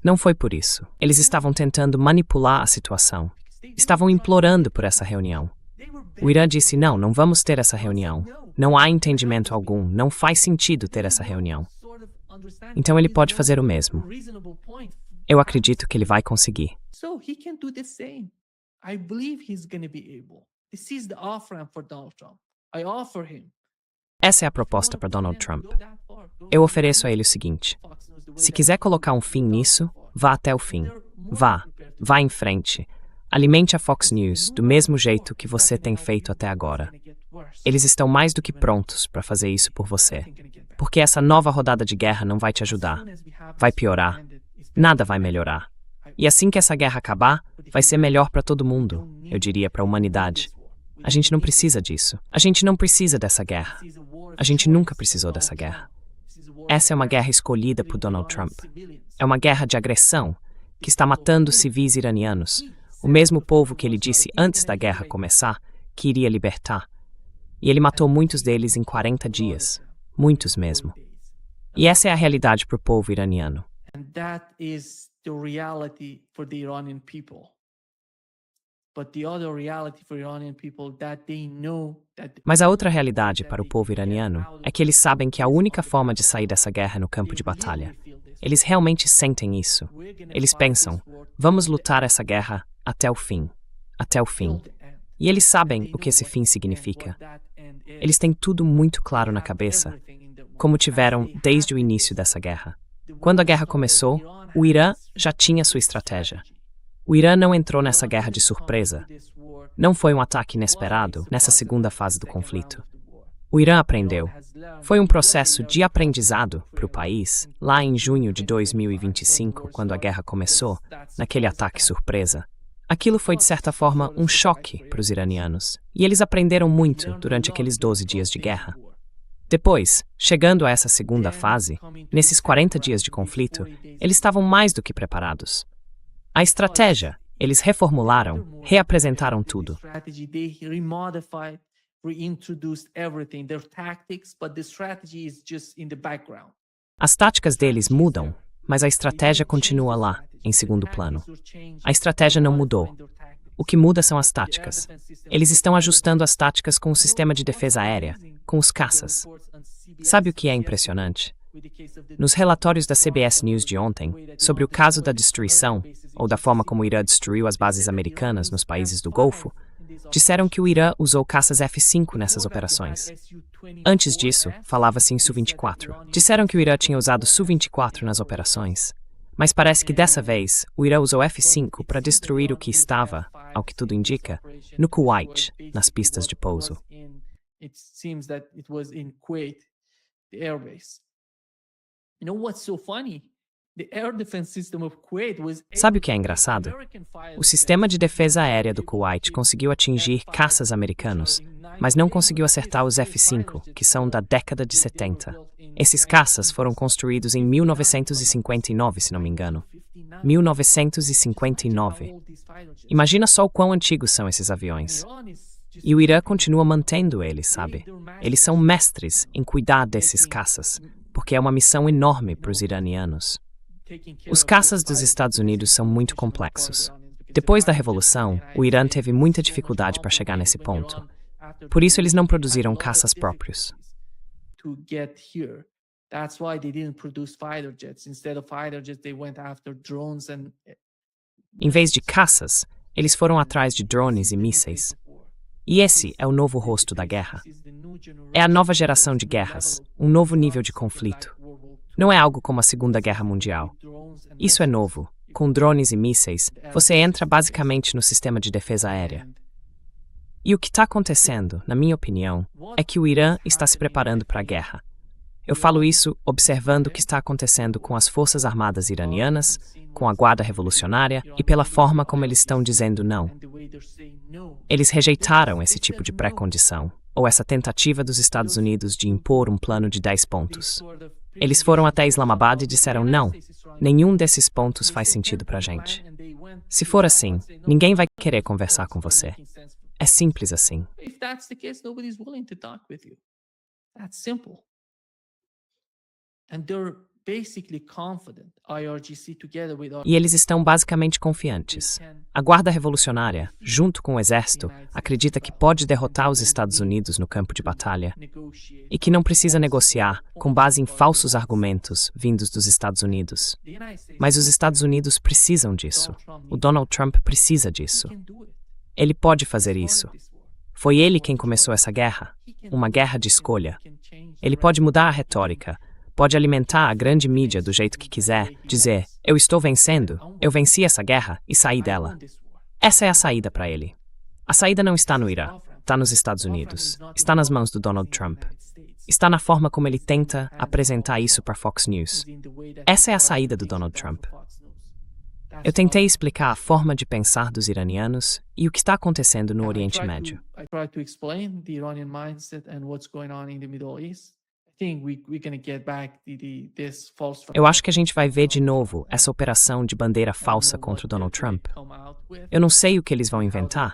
Não foi por isso. Eles estavam tentando manipular a situação. estavam implorando por essa reunião. O Irã disse: não, não vamos ter essa reunião. Não há entendimento algum, não faz sentido ter essa reunião. Então ele pode fazer o mesmo. Eu acredito que ele vai conseguir. So he can do the same. I believe he's going to be able. This is the off-ramp for Donald Trump. I offer him. Essa é a proposta para Donald Trump. Eu ofereço a ele o seguinte: se quiser colocar um fim nisso, vá até o fim. Vá em frente. Alimente a Fox News do mesmo jeito que você tem feito até agora. Eles estão mais do que prontos para fazer isso por você. Porque essa nova rodada de guerra não vai te ajudar. Vai piorar. Nada vai melhorar. E assim que essa guerra acabar, vai ser melhor para todo mundo, eu diria para a humanidade. A gente não precisa disso. A gente não precisa dessa guerra. A gente nunca precisou dessa guerra. Essa é uma guerra escolhida por Donald Trump. É uma guerra de agressão que está matando civis iranianos, o mesmo povo que ele disse antes da guerra começar que iria libertar. E ele matou muitos deles em 40 dias. Muitos mesmo. E essa é a realidade para o povo iraniano. And that is the reality for the Iranian people. But the other reality for Iranian people that they know that Mas a outra realidade para o povo iraniano é que eles sabem que a única forma de sair dessa guerra é no campo de batalha. Eles realmente sentem isso. Eles pensam: vamos lutar essa guerra até o fim. Até o fim. E eles sabem o que esse fim significa. Eles têm tudo muito claro na cabeça, como tiveram desde o início dessa guerra. Quando a guerra começou, o Irã já tinha sua estratégia. O Irã não entrou nessa guerra de surpresa. Não foi um ataque inesperado nessa segunda fase do conflito. O Irã aprendeu. Foi um processo de aprendizado para o país, lá em junho de 2025, quando a guerra começou, naquele ataque surpresa. Aquilo foi, de certa forma, um choque para os iranianos, e eles aprenderam muito durante aqueles 12 dias de guerra. Depois, chegando a essa segunda fase, nesses 40 dias de conflito, eles estavam mais do que preparados. A estratégia, eles reformularam, reapresentaram tudo. As táticas deles mudam, mas a estratégia continua lá, em segundo plano. A estratégia não mudou. O que muda são as táticas. Eles estão ajustando as táticas com o sistema de defesa aérea, com os caças. Sabe o que é impressionante? Nos relatórios da CBS News de ontem, sobre o caso da destruição, ou da forma como o Irã destruiu as bases americanas nos países do Golfo, disseram que o Irã usou caças F-5 nessas operações. Antes disso, falava-se em Su-24. Disseram que o Irã tinha usado Su-24 nas operações. Mas parece que dessa vez, o Irã usou F-5 para destruir o que estava, ao que tudo indica, no Kuwait, nas pistas de pouso. Sabe o que é engraçado? O sistema de defesa aérea do Kuwait conseguiu atingir caças americanos, mas não conseguiu acertar os F-5, que são da década de 70. Esses caças foram construídos em 1959, se não me engano. 1959. Imagina só o quão antigos são esses aviões. E o Irã continua mantendo eles, sabe? Eles são mestres em cuidar desses caças, porque é uma missão enorme para os iranianos. Os caças dos Estados Unidos são muito complexos. Depois da Revolução, o Irã teve muita dificuldade para chegar nesse ponto. Por isso, eles não produziram caças próprios. Em vez de caças, eles foram atrás de drones e mísseis. E esse é o novo rosto da guerra. É a nova geração de guerras, um novo nível de conflito. Não é algo como a Segunda Guerra Mundial. Isso é novo. Com drones e mísseis, você entra basicamente no sistema de defesa aérea. E o que está acontecendo, na minha opinião, é que o Irã está se preparando para a guerra. Eu falo isso observando o que está acontecendo com as forças armadas iranianas, com a Guarda Revolucionária e pela forma como eles estão dizendo não. Eles rejeitaram esse tipo de pré-condição, ou essa tentativa dos Estados Unidos de impor um plano de 10 pontos. Eles foram até Islamabad e disseram não, nenhum desses pontos faz sentido para a gente. Se for assim, ninguém vai querer conversar com você. É simples assim. If that's the case, nobody's willing to talk with you. That's simple. And they're basically confident, IRGC together with E eles estão basicamente confiantes. A Guarda Revolucionária, junto com o Exército, acredita que pode derrotar os Estados Unidos no campo de batalha e que não precisa negociar com base em falsos argumentos vindos dos Estados Unidos. Mas os Estados Unidos precisam disso. O Donald Trump precisa disso. Ele pode fazer isso. Foi ele quem começou essa guerra, uma guerra de escolha. Ele pode mudar a retórica, pode alimentar a grande mídia do jeito que quiser, dizer, eu estou vencendo, eu venci essa guerra e saí dela. Essa é a saída para ele. A saída não está no Irã, está nos Estados Unidos, está nas mãos do Donald Trump. Está na forma como ele tenta apresentar isso para Fox News. Essa é a saída do Donald Trump. Eu tentei explicar a forma de pensar dos iranianos e o que está acontecendo no Oriente Médio. I tried to explain the Iranian mindset and what's going on in the Middle East. I think we're going to get back this false. Eu acho que a gente vai ver de novo essa operação de bandeira falsa contra o Donald Trump. Eu não sei o que eles vão inventar,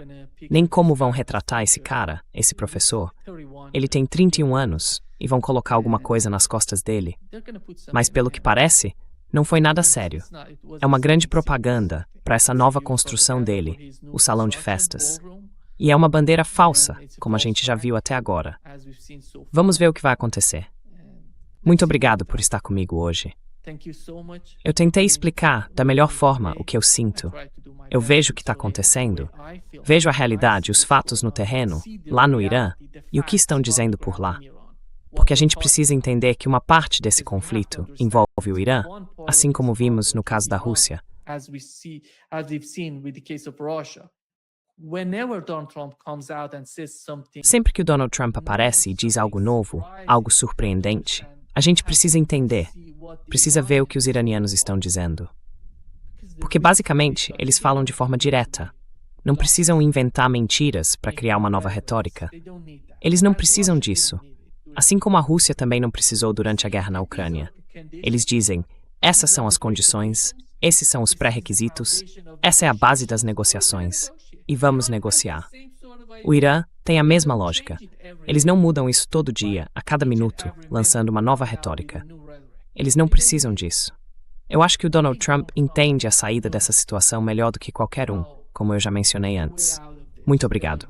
nem como vão retratar esse cara, esse professor. Ele tem 31 anos e vão colocar alguma coisa nas costas dele. Mas pelo que parece, não foi nada sério. É uma grande propaganda para essa nova construção dele, o salão de festas. E é uma bandeira falsa, como a gente já viu até agora. Vamos ver o que vai acontecer. Muito obrigado por estar comigo hoje. Eu tentei explicar da melhor forma o que eu sinto. Eu vejo o que está acontecendo, vejo a realidade, os fatos no terreno, lá no Irã, e o que estão dizendo por lá. Porque a gente precisa entender que uma parte desse conflito envolve o Irã, assim como vimos no caso da Rússia. Sempre que o Donald Trump aparece e diz algo novo, algo surpreendente, a gente precisa entender, precisa ver o que os iranianos estão dizendo. Porque basicamente eles falam de forma direta. Não precisam inventar mentiras para criar uma nova retórica. Eles não precisam disso. Assim como a Rússia também não precisou durante a guerra na Ucrânia. Eles dizem, essas são as condições, esses são os pré-requisitos, essa é a base das negociações, e vamos negociar. O Irã tem a mesma lógica. Eles não mudam isso todo dia, a cada minuto, lançando uma nova retórica. Eles não precisam disso. Eu acho que o Donald Trump entende a saída dessa situação melhor do que qualquer um, como eu já mencionei antes. Muito obrigado.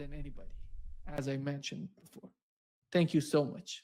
Thank you so much.